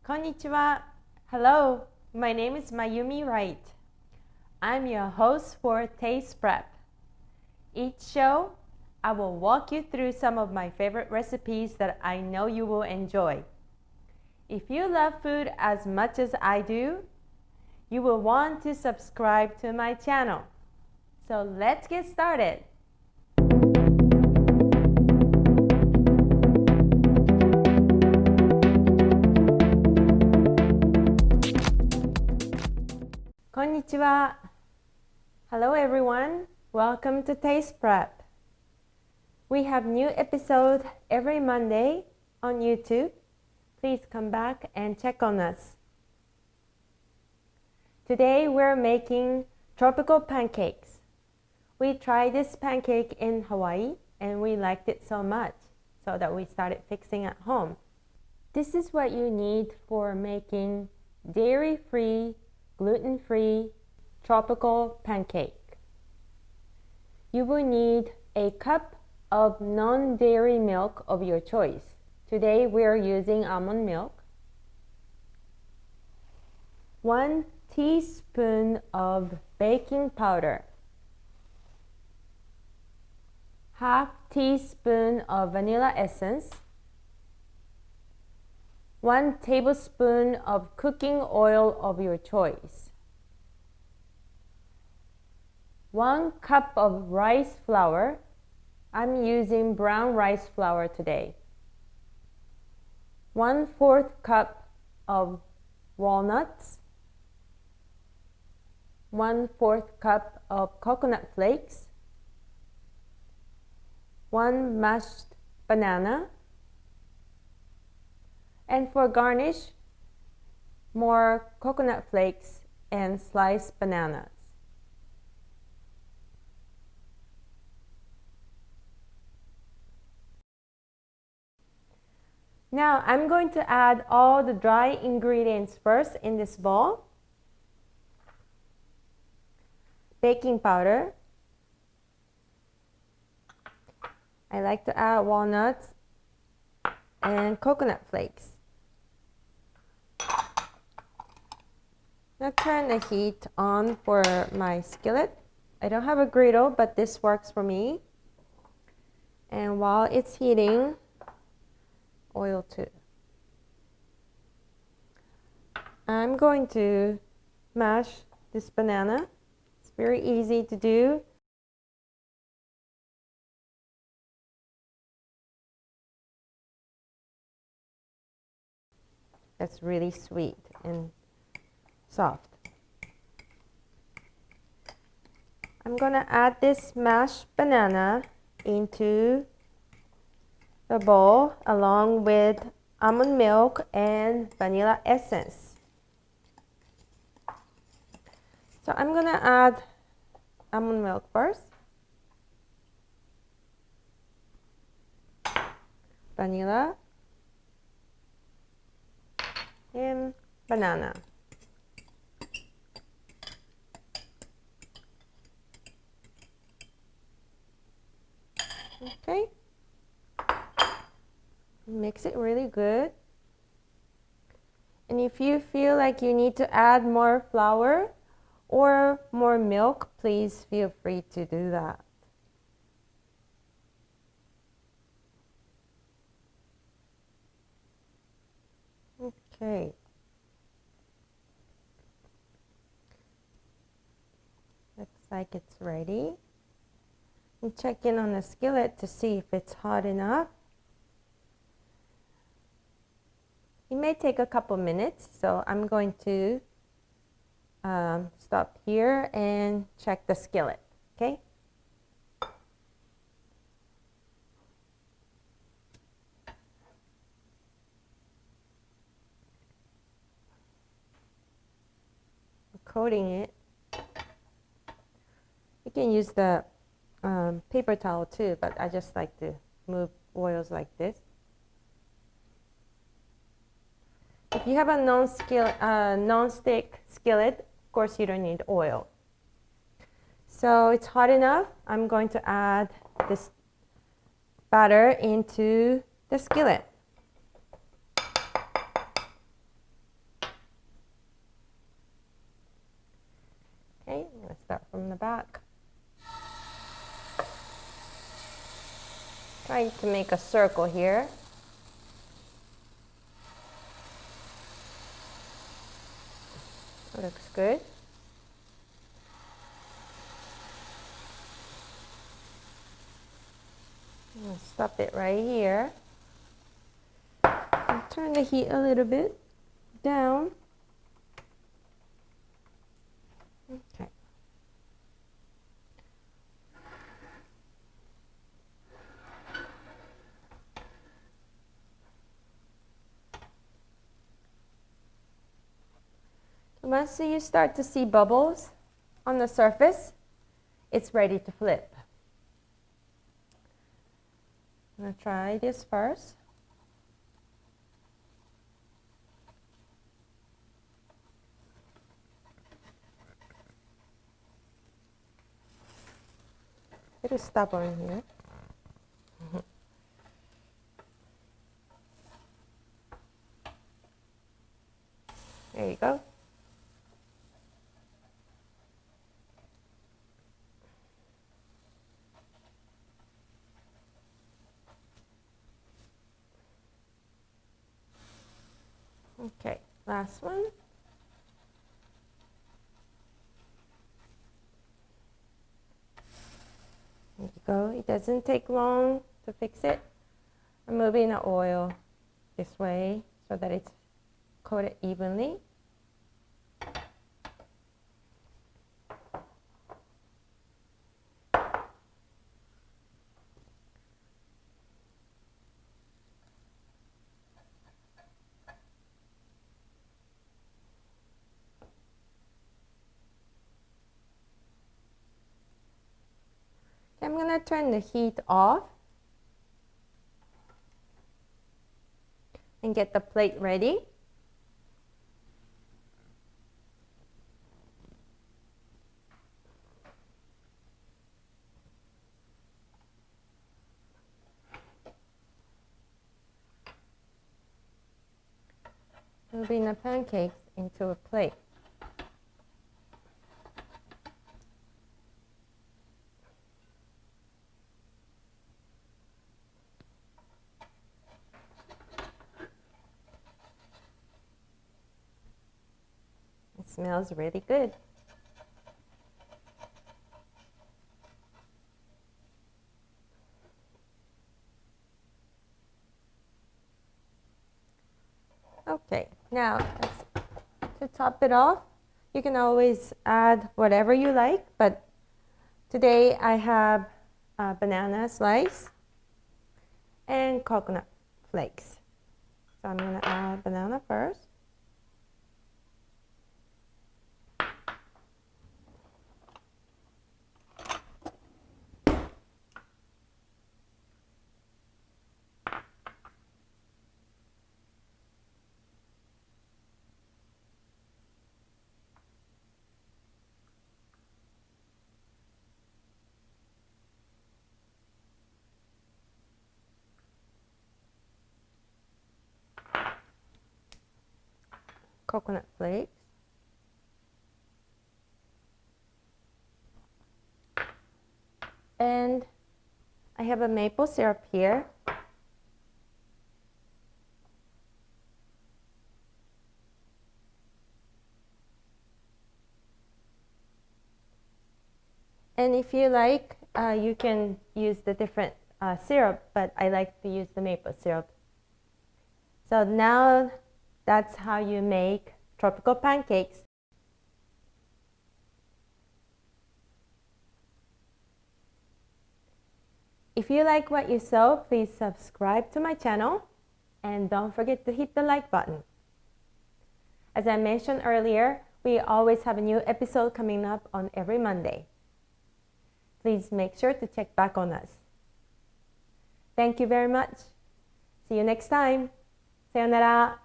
Konnichiwa. Hello, my name is Mayumi Wright. I'm your host for Taste Prep. Each show, I will walk you through some of my favorite recipes that I know you will enjoy. If you love food as much as I do, you will want to subscribe to my channel. So let's get started. Konnichiwa. Hello everyone. Welcome to Taste Prep. We have new episode every Monday on YouTube. Please come back and check on us. Today we're making tropical pancakes. We tried this pancake in Hawaii and we liked it so much so that we started fixing at home. This is what you need for making dairy-free, gluten-free, tropical pancake. You will need a cup of non-dairy milk of your choice. Today we are using almond milk. 1 teaspoon of baking powder. Half teaspoon of vanilla essence. 1 tablespoon of cooking oil of your choice. 1 cup of rice flour. I'm using brown rice flour today. 1/4 cup of walnuts. 1/4 cup of coconut flakes. 1 mashed banana. And for garnish, more coconut flakes and sliced bananas. Now I'm going to add all the dry ingredients first in this bowl. Baking powder. I like to add walnuts and coconut flakes. Now turn the heat on for my skillet. I don't have a griddle, but this works for me. And while it's heating, oil too. I'm going to mash this banana. It's very easy to do. That's really sweet and soft. I'm gonna add this mashed banana into the bowl along with almond milk and vanilla essence. So I'm gonna add almond milk first, vanilla, and banana. Okay. Mix it really good. And if you feel like you need to add more flour or more milk, please feel free to do that. Okay. Looks like it's ready. And check in on the skillet to see if it's hot enough. It may take a couple minutes, so I'm going to stop here and check the skillet, okay? Coating it. You can use the paper towel too, but I just like to move oils like this. If you have a non-stick skillet, of course you don't need oil. So it's hot enough. I'm going to add this batter into the skillet. Start from the back. Trying to make a circle here. Looks good. I'm going to stop it right here. And turn the heat a little bit down. Okay. Once you start to see bubbles on the surface, it's ready to flip. I'm going to try this first. A little stubborn here. There you go. Okay, last one. There you go. It doesn't take long to fix it. I'm moving the oil this way so that it's coated evenly. I'm going to turn the heat off and get the plate ready. Moving the pancakes into a plate. It smells really good. Okay, now to top it off, you can always add whatever you like, but today I have a banana slice and coconut flakes. So I'm going to add banana first. Coconut flakes. And I have a maple syrup here. And if you like, you can use the different syrup, but I like to use the maple syrup. So now that's how you make tropical pancakes. If you like what you saw, please subscribe to my channel and don't forget to hit the like button. As I mentioned earlier, we always have a new episode coming up on every Monday. Please make sure to check back on us. Thank you very much. See you next time. Sayonara.